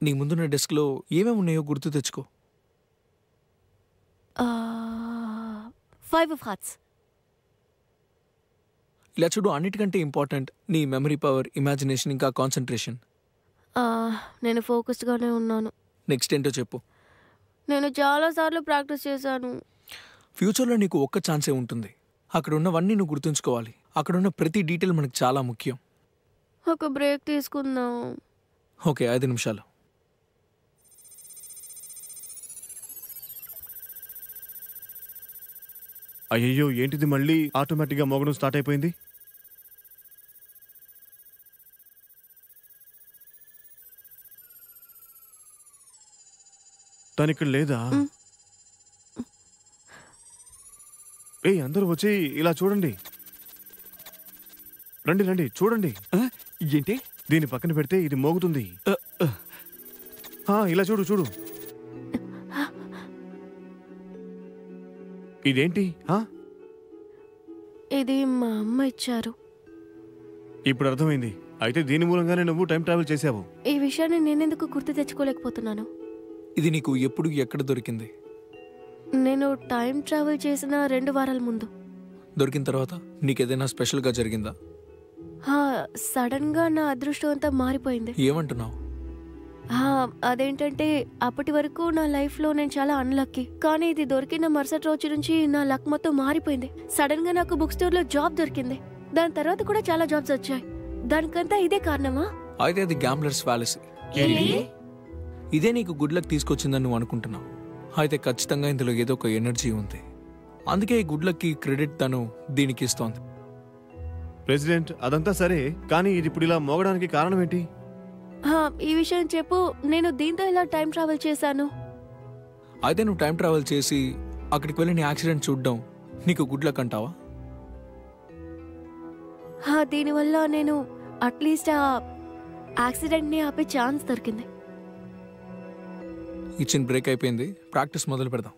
నీ ముందున్న డెస్క్లో ఏమేమి ఉన్నాయో గుర్తు తెచ్చుకో. 5 ఆఫ్ హార్ట్స్. ఇలా చూడు, అన్నిటికంటే ఇంపార్టెంట్ నీ మెమరీ పవర్, ఇమాజినేషన్, ఇంకా కాన్సన్ట్రేషన్. నేను ఫోకస్డ్గానే ఉన్నాను. నెక్స్ట్ ఏంటో చెప్పు. నేను చాలాసార్లు ప్రాక్టీస్ చేశాను. ఫ్యూచర్లో నీకు ఒక్క ఛాన్సే ఉంటుంది. అక్కడ ఉన్నవన్నీ నువ్వు గుర్తుంచుకోవాలి. అక్కడ ఉన్న ప్రతి డీటెయిల్ మనకు చాలా ముఖ్యం. ఒక బ్రేక్ తీసుకుందాం. ఓకే, 5 నిమిషాలు. అయ్యయ్యో, ఏంటిది మళ్ళీ ఆటోమేటిక్గా మోగడం స్టార్ట్ అయిపోయింది? తను ఇక్కడ లేదా? ఏయ్ అందరూ వచ్చి ఇలా చూడండి. రండి రండి చూడండి. ఏంటి? దీని పక్కన పెడితే ఇది మోగుతుంది. ఇలా చూడు చూడు. ఇదేంటి? ఇది మా అమ్మ ఇచ్చారు. ఇప్పుడు అర్థమైంది. అయితే దీని మూలంగానే నువ్వు టైం ట్రావెల్ చేసావు. ఈ విషయాన్ని నేనెందుకు గుర్తు తెచ్చుకోలేకపోతున్నాను? ఇది నీకు ఎప్పుడు ఎక్కడ దొరికింది? నేను టైం ట్రావెల్ చేసిన 2 వారాల ముందు. దొరికిన తర్వాత నీకేదైనా స్పెషల్గా జరిగిందా? సడన్ గా నా అదృష్టం అంతా మారిపోయింది. ఏమంటున్నావు? అదేంటంటే అప్పటి వరకు నా లైఫ్ లో నేను చాలా అన్లక్కీ. కానీ ఇది దొరికిన మరుసటి రోజు నుంచి నా లక్ మొత్తం మారిపోయింది. సడన్ గా నాకు బుక్ స్టోర్ లో జాబ్ దొరికింది. దాని తర్వాత కూడా చాలా జాబ్స్ వచ్చాయి. దానికంతా ఇదే కారణమా? అయితే అది గ్యాంబ్లర్స్ ఫ్యాలసీ. ఇదే నీకు గుడ్ లక్ తీసుకొచ్చిందని నువ్వు అనుకుంటున్నావు. అయితే ఖచ్చితంగా ఇందులో ఏదో ఒక ఎనర్జీ ఉంది. అందుకే ఈ గుడ్ లక్ కి క్రెడిట్ తను దీనికి ఇస్తోంది. ప్రెసిడెంట్ అదంతా సరే, కానీ ఇది ఇప్పుడు ఇలా మోగడానికి కారణం ఏంటి? ఈ విషయం చెప్పు. నేను దీంతో ఇలా టైం ట్రావెల్ చేశాను. అయితే నువ్వు టైం ట్రావెల్ చేసి అక్కడికి వెళ్ళి నీ యాక్సిడెంట్ చూడడం నీకు గుడ్ లక్ అంటావా? దీనివల్ల నేను అట్లీస్ట్ ఆ యాక్సిడెంట్ ని ఆపే ఛాన్స్ దొరికింది. ఇచ్చిన బ్రేక్ అయిపోయింది. ప్రాక్టీస్ మొదలు పెడదాం.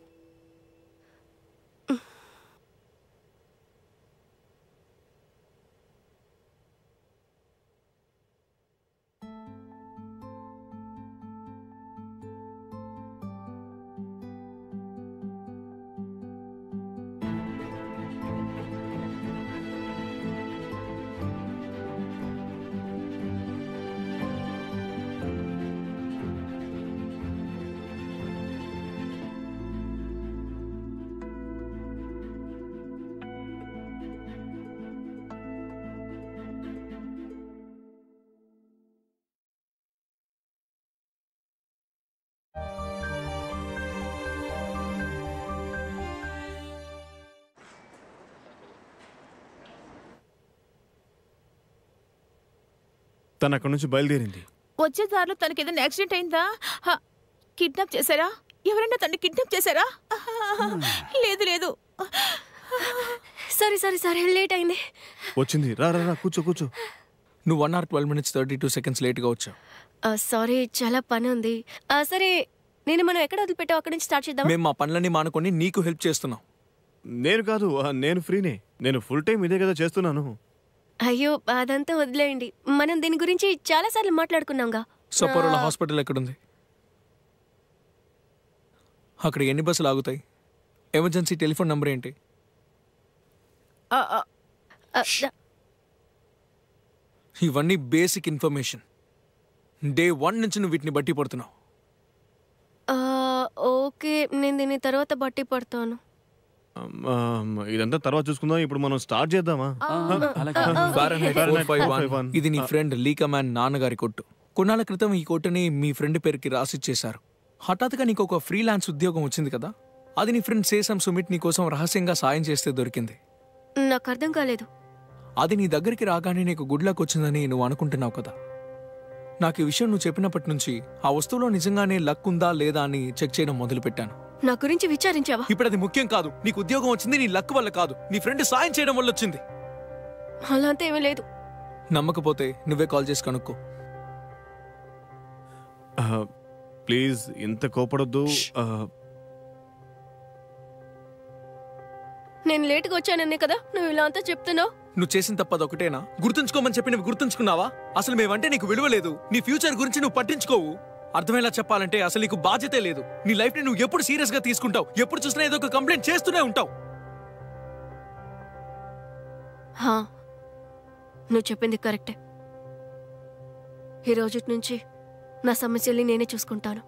తను అక్కడి నుంచి బయలుదేరింది. వచ్చే దారిలో తనకి ఏదైనా యాక్సిడెంట్ అయిందా? కిడ్నాప్ చేశారా? ఎవరైనా తనని కిడ్నాప్ చేశారా? లేదు లేదు. సరే లేట్ అయింది. వచ్చింది. రా రా కూర్చో కూర్చో. నువ్వు 1 hour 12 minutes 32 seconds లేట్గా వచ్చావు. సారీ, చాలా పని ఉంది. సరే మనం ఎక్కడ వదిలిపెట్టావు అక్కడి నుంచి స్టార్ట్ చేద్దాం. మేము మా పనులన్నీ మానుకొని నీకు హెల్ప్ చేస్తున్నాం. నేను కాదు, నేను ఫ్రీనే. నేను ఫుల్ టైం ఇదే కదా చేస్తున్నాను. అయ్యో అదంతా వదిలేయండి. మనం దీని గురించి చాలా సార్లు మాట్లాడుకున్నాంగా. సపోరోలో హాస్పిటల్ ఎక్కడుంది? అక్కడ ఎన్ని బస్సులు ఆగుతాయి? ఎమర్జెన్సీ టెలిఫోన్ నంబర్ ఏంటి? ఇవన్నీ బేసిక్ ఇన్ఫర్మేషన్. డే 1 నుంచి నువ్వు వీటిని బట్టి పడుతున్నావు. ఓకే, నేను దీని తర్వాత బట్టి పడతాను. ఇదంతా తర్వాత చూసుకుందాం. ఇప్పుడు మనం స్టార్ట్ చేద్దామా? ఫారెన్హైట్ 451. ఇది నీ ఫ్రెండ్ లీకా మ్యాన్ నాన్నగారి కొట్టు. కొన్నాళ్ళ క్రితం ఈ కొట్టుని మీ ఫ్రెండ్ పేరుకి రాసిచ్చేశారు. హఠాత్తుగా నీకు ఒక ఫ్రీలాన్స్ ఉద్యోగం వచ్చింది కదా. అది నీ ఫ్రెండ్ సేసమ్ సుమిత్ నీ కోసం రహస్యంగా సాయం చేస్తే దొరికింది. నాకు అర్థం కాలేదు. అది నీ దగ్గరికి రాగానే నీకు గుడ్ లక్ వచ్చిందని నువ్వు అనుకుంటున్నావు కదా. నాకు ఈ విషయం నువ్వు చెప్పినప్పటి నుంచి ఆ వస్తువులో నిజంగానే లక్ ఉందా లేదా అని చెక్ చేయడం మొదలుపెట్టాను. నా గురించి విచారించావా? ఇప్పుడు అది ముఖ్యం కాదు. నీకు ఉద్యోగం వచ్చింది నీ లక్ వల్ల కాదు, నీ ఫ్రెండ్ సాయం చేయడం వల్ల వచ్చింది. అలా అంతా ఏమీ లేదు. నమ్మకపోతే నువ్వే కాల్ చేసి కనుక్కో. ప్లీజ్ ఇంత కోపడొద్దు. నేను లేటుగా వచ్చానన్నే కదా నువ్వు ఇలా అంతా చెప్తున్నావు. నువ్వు చేసిన తప్పది ఒకటేనా? గుర్తుంచుకోమని చెప్పి నువ్వు గుర్తుంచుకున్నావా? అసలు మేమంటే నీకు విలువ లేదు. నీ ఫ్యూచర్ గురించి నువ్వు పట్టించుకోవు. అర్థమయ్యేలా చెప్పాలంటే అసలు నీకు బాధ్యతే లేదు. నీ లైఫ్ ని నువ్వు ఎప్పుడు సీరియస్ గా తీసుకుంటావు? ఎప్పుడు చూసినా ఏదో ఒక కంప్లైంట్ చేస్తూనే ఉంటావు. నువ్వు చెప్పింది కరెక్టే. ఈ రోజు నుంచి నా సమస్యల్ని నేనే చూసుకుంటాను.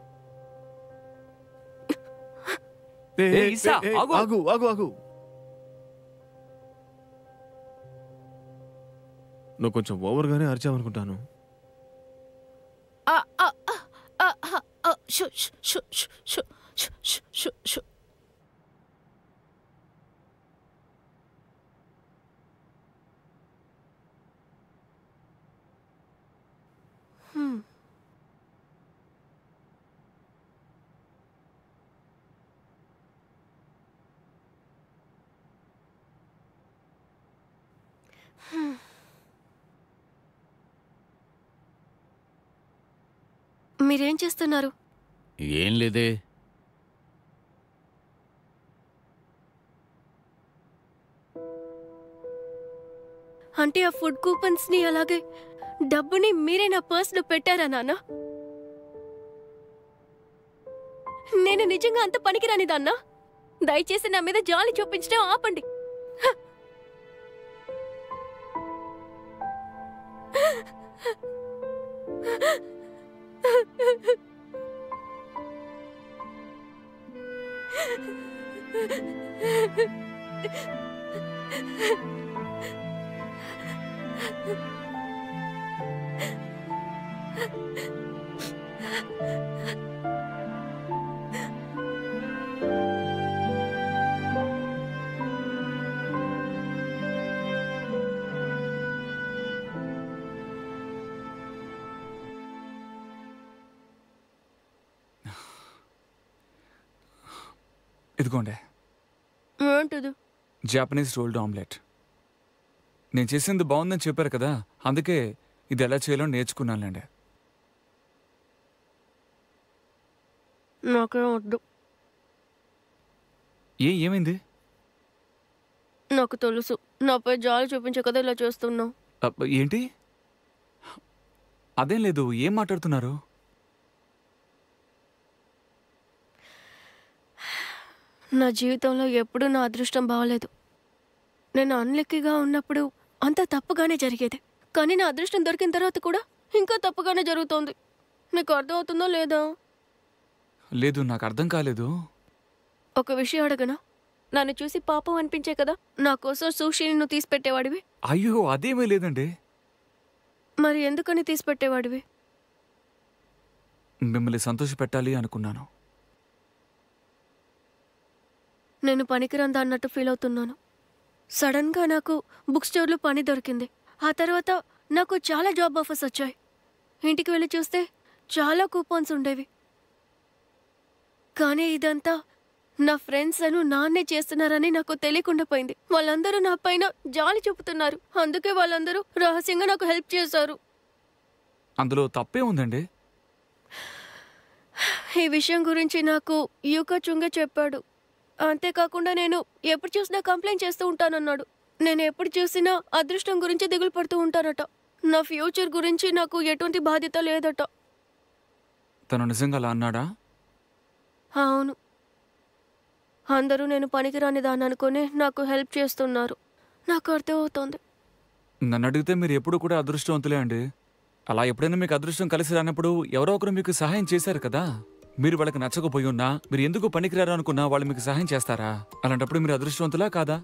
నువ్వు కొంచెం ఓవర్గానే అరిచావనుకుంటాను. మీరేం చేస్తున్నారు? ఏం లేదే. అంటే ఆ ఫుడ్ కూపన్స్ ని అలాగే డబ్బుని మీరే నా పర్స్ లో పెట్టారా నాన్న? నేను నిజంగా అంత పనికిరాని దాన్నా? దయచేసి నా మీద జాలి చూపించడం ఆపండి. ఇదిగోండి, ఏంటిది? Japanese rolled omelette. నేను చేసింది బాగుందని చెప్పారు కదా, అందుకే ఇది ఎలా చేయాలో నేర్చుకున్నానులేండి. నాకేం వద్దు. ఏమైంది? నాకు తెలుసు, నాపై జాలి చూపించే కదా ఇలా చేస్తున్నావు. ఏంటి? అదేం లేదు, ఏం మాట్లాడుతున్నారు? నా జీవితంలో ఎప్పుడూ నా అదృష్టం బాగలేదు. నేను అన్లక్కీగా ఉన్నప్పుడు అంతా తప్పుగానే జరిగేది. కానీ నా అదృష్టం దొరికిన తర్వాత కూడా ఇంకా తప్పుగానే జరుగుతోంది. నీకు అర్థమవుతుందో లేదా? లేదు, నాకు అర్థం కాలేదు. ఒక విషయం అడగనా? నన్ను చూసి పాపం అనిపించే కదా నా కోసం సూషిని నువ్వు తీసి పెట్టేవాడివి. అయ్యో, అదేమీ లేదండి. మరి ఎందుకని తీసి పెట్టేవాడివి? మిమ్మల్ని సంతోష పెట్టాలి అనుకున్నాను. నేను పనికిరందా అన్నట్టు ఫీల్ అవుతున్నాను. సడన్గా నాకు బుక్ స్టోర్లో పని దొరికింది. ఆ తర్వాత నాకు చాలా జాబ్ ఆఫర్స్ వచ్చాయి. ఇంటికి వెళ్ళి చూస్తే చాలా కూపన్స్ ఉండేవి. కానీ ఇదంతా నా ఫ్రెండ్స్ నాన్నే చేస్తున్నారని నాకు తెలియకుండా పోయింది. వాళ్ళందరూ నా పైన జాలి చూపుతున్నారు. అందుకే వాళ్ళందరూ రహస్యంగా నాకు హెల్ప్ చేశారు. అందులో తప్పే ఉందండి. ఈ విషయం గురించి నాకు యూకా చుంగే చెప్పాడు. అంతేకాకుండా నేను ఎప్పుడు చూసినా కంప్లైంట్ చేస్తూ ఉంటానన్నాడు. నేను ఎప్పుడు చూసినా అదృష్టం గురించి దిగులు పడుతూ ఉంటానట. నా ఫ్యూచర్ గురించి నాకు ఎటువంటి బాధ్యత లేదట. తను నిజంగా అలా అన్నాడా? అవును. అందరూ నేను పనికిరాని దాన్ని అనుకుని నాకు హెల్ప్ చేస్తున్నారు. నాకు అర్థమవుతోంది. నన్ను అడిగితే మీరు ఎప్పుడు కూడా అదృష్టవంతులే అండి. అలా ఎప్పుడైనా మీకు అదృష్టం కలిసి రానప్పుడు ఎవరో ఒకరు మీకు సహాయం చేశారు కదా. మీరు వాళ్ళకి నచ్చకపోయి ఉన్నా, మీరు ఎందుకు పనికిరారు అనుకున్నా వాళ్ళు మీకు సహాయం చేస్తారా? అలాంటప్పుడు మీరు అదృష్టవంతులా కాదా?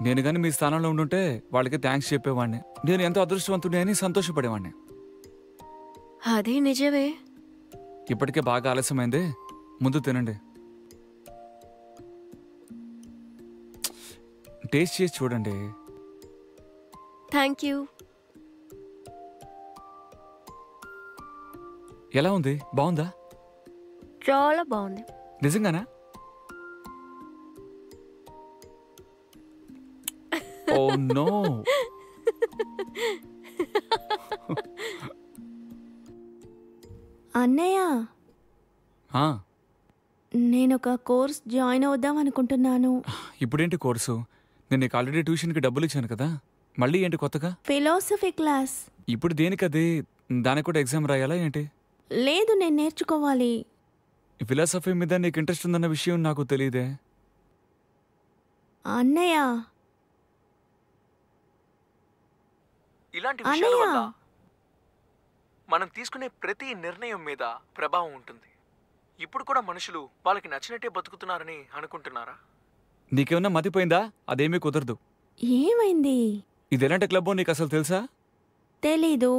నేను కానీ మీ స్థానంలో ఉండుంటే వాళ్ళకి థ్యాంక్స్ చెప్పేవాడిని. నేను ఎంతో అదృష్టవంతుడే అని సంతోషపడేవాడిని. అది నిజమే. ఇప్పటికే బాగా ఆలస్యమైంది, ముందు తినండి. టేస్ట్ చేసి చూడండి. Thank you. ఎలా ఉంది? బాగుందా? చాలా బాగుంది. నిజంగానా? Oh no. అన్నయ్య, ఆ, నేనొక కోర్స్ జాయిన్ అవుదాం అనుకుంటున్నాను. ఇప్పుడేంటి కోర్సు? నేను నీకు ఆల్రెడీ ట్యూషన్కి డబ్బులు ఇచ్చాను కదా, మళ్ళీ ఏంటి కొత్తగా? Philosophy class. ఇప్పుడు దేనికది? దానికి కూడా ఎగ్జామ్ రాయాలా ఏంటి? లేదు, నేను నేర్చుకోవాలి. ఫిలాసఫీ మీద నీకు ఇంట్రెస్ట్ ఉందన్న విషయం నాకు తెలియదే. అన్నయ్య, ఇలాంటి విషయాల వల్ల మనం తీసుకునే ప్రతి నిర్ణయం మీద ప్రభావం ఉంటుంది. ఇప్పుడు కూడా మనుషులు వాళ్ళకి నచ్చినట్టే బతుకుతున్నారని అనుకుంటున్నారా? నీకేమన్నా మతిపోయిందా? అదేమీ కుదరదు. ఏమైంది? ఇది ఎలాంటి క్లబ్బో నీకు అసలు తెలుసా? తెలీదు.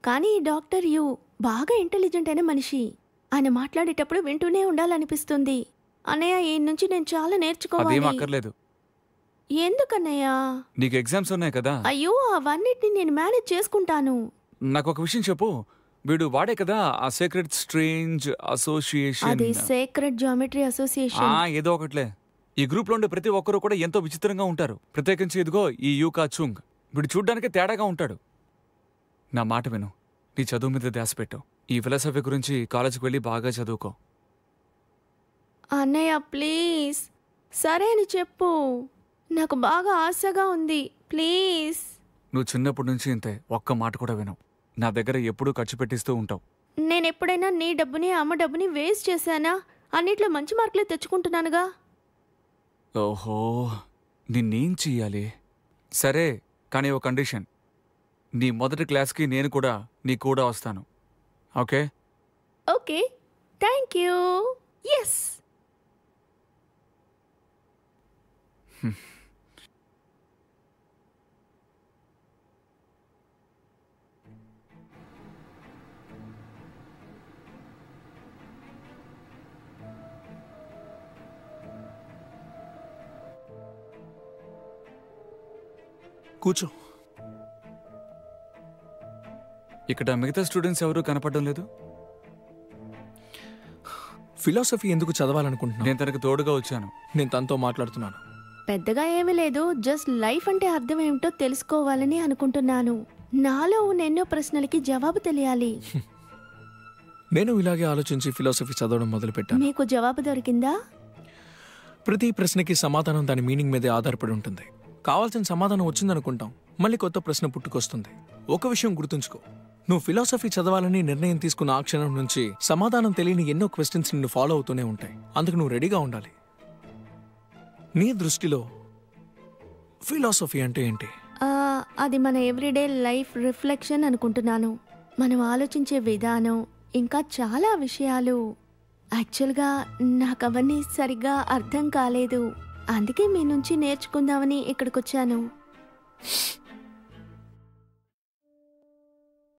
కానీ ఈ డాక్టర్ యు బాగా ఇంటెలిజెంట్ అయిన మనిషి. ఆయన మాట్లాడేటప్పుడు వింటూనే ఉండాలనిపిస్తుంది. అన్నయ్య, ఈ నుంచి నేను చాలా అదేం నేర్చుకోవాలి. అక్కర్లేదు. ఎందుకన్నయ్యా? నీకు ఎగ్జామ్స్ ఉన్నాయి కదా. అయ్యో, అవన్నిటిని నేను మేనేజ్ చేసుకుంటాను. నాకు ఒక విషయం చెప్పు. వీడు వాడే కదా ఆ సీక్రెట్ స్ట్రేంజ్ అసోసియేషన్. అది సేక్రెడ్ జామెట్రీ అసోసియేషన్. ఏదో ఒకట్లే. ఈ గ్రూప్ లో ఉండే ప్రతి ఒక్కరు కూడా ఎంతో విచిత్రంగా ఉంటారు. ప్రత్యేకించి ఇదిగో ఈ యూకా చుంగ్. వీడు చూడ్డానికి తేడాగా ఉంటాడు. నా మాట విను, నీ చదువు మీద ధ్యాస పెట్టు. ఈ ఫిలాసఫీ గురించి కాలేజీకి వెళ్ళి బాగా చదువుకో. అన్నయ్య ప్లీజ్ సరే అని చెప్పు, నాకు బాగా ఆశగా ఉంది ప్లీజ్. నువ్వు చిన్నప్పటి నుంచి ఇంతే, ఒక్క మాట కూడా వినవు. నా దగ్గర ఎప్పుడూ ఖర్చు పెట్టిస్తూ ఉంటావు. నేను ఎప్పుడైనా నీ డబ్బుని అమ్మ డబ్బుని వేస్ట్ చేశానా? అన్నిట్లో మంచి మార్కులే తెచ్చుకుంటున్నానుగా. ఓహో, నిన్నేం చెయ్యాలి? సరే, కానీ ఓ కండిషన్. నీ మొదటి క్లాస్కి నేను కూడా నీ కూడా వస్తాను. Okay? Okay, thank you. Yes. కూర్చో. ఇక్కడ మిగతా స్టూడెంట్స్ ఎవరూ కనపడడం లేదు. ఫిలాసఫీ ఎందుకు చదవాలనుకుంటున్నా? నేను తనకు తోడుగా వచ్చాను. నేను తనతో మాట్లాడుతున్నాను. పెద్దగా ఏమీ లేదు, జస్ట్ లైఫ్ అంటే అర్థం ఏమిటో తెలుసుకోవాలని అనుకుంటున్నాను. నాలో ఉన్న ఎన్నో ప్రశ్నలకి జవాబు తెలియాలి. నేను ఇలాగే ఆలోచించి ఫిలాసఫీ చదవడం మొదలుపెట్టాను. మీకు జవాబు దొరికిందా? ప్రతి ప్రశ్నకి సమాధానం దాని మీనింగ్ మీదే ఆధారపడి ఉంటుంది. కావాల్సిన సమాధానం వచ్చిందనుకుంటాం, మళ్ళీ కొత్త ప్రశ్న పుట్టుకొస్తుంది. ఒక విషయం గుర్తుంచుకో, నువ్వు ఫిలాసఫీ చదవాలని నిర్ణయం తీసుకున్న ఆ క్షణం నుంచి సమాధానం తెలియని ఎన్నో క్వశ్చన్స్ నిన్ను ఫాలో అవుతూనే ఉంటాయి. అందుకు నువ్వు రెడీగా ఉండాలి. నీ దృష్టిలో ఫిలాసఫీ అంటే ఏంటి? అది మన ఎవ్రీడే లైఫ్ రిఫ్లెక్షన్ అనుకుంటున్నాను. మనం ఆలోచించే విధానం, ఇంకా చాలా విషయాలు. యాక్చువల్గా నాకు అవన్నీ సరిగ్గా అర్థం కాలేదు, అందుకే మీ నుంచి నేర్చుకుందామని ఇక్కడికి వచ్చాను.